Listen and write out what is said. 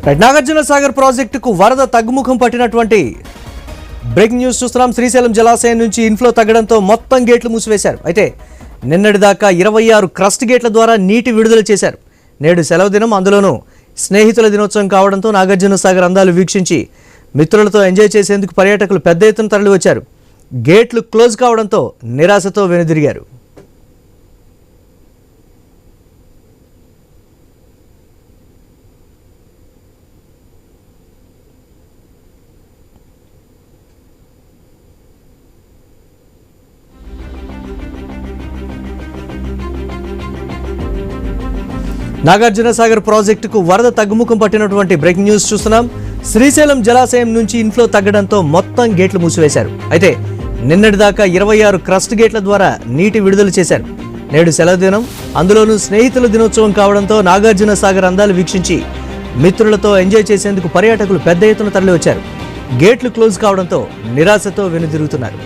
నాగార్జున సాగర్ ప్రాజెక్టుకు వరద తగ్గుముఖం పట్టినటువంటి బ్రేకింగ్ న్యూస్ చూస్తున్నాం. శ్రీశైలం జలాశయం నుంచి ఇన్ఫ్లో తగ్గడంతో మొత్తం గేట్లు మూసివేశారు. అయితే నిన్నటిదాకా 26 క్రస్ట్ గేట్ల ద్వారా నీటి విడుదల చేశారు. నేడు సెలవు దినం, అందులోనూ స్నేహితుల దినోత్సవం కావడంతో నాగార్జున సాగర్ అందాలు వీక్షించి మిత్రులతో ఎంజాయ్ చేసేందుకు పర్యాటకులు పెద్ద ఎత్తున తరలి వచ్చారు. గేట్లు క్లోజ్ కావడంతో నిరాశతో వెనుదిరిగారు. నాగార్జున సాగర్ ప్రాజెక్టుకు వరద తగ్గుముఖం పట్టినటువంటి బ్రేకింగ్ న్యూస్ చూస్తున్నాం. శ్రీశైలం జలాశయం నుంచి ఇన్ఫ్లో తగ్గడంతో మొత్తం గేట్లు మూసివేశారు. అయితే నిన్నటిదాకా 26 క్రస్ట్ గేట్ల ద్వారా నీటి విడుదల చేశారు. నేడు సెలవు దినం, అందులోనూ స్నేహితుల దినోత్సవం కావడంతో నాగార్జున సాగర్ అందాలు వీక్షించి మిత్రులతో ఎంజాయ్ చేసేందుకు పర్యాటకులు పెద్ద ఎత్తున తరలి వచ్చారు. గేట్లు క్లోజ్ కావడంతో నిరాశతో వెనుదిరుగుతున్నారు.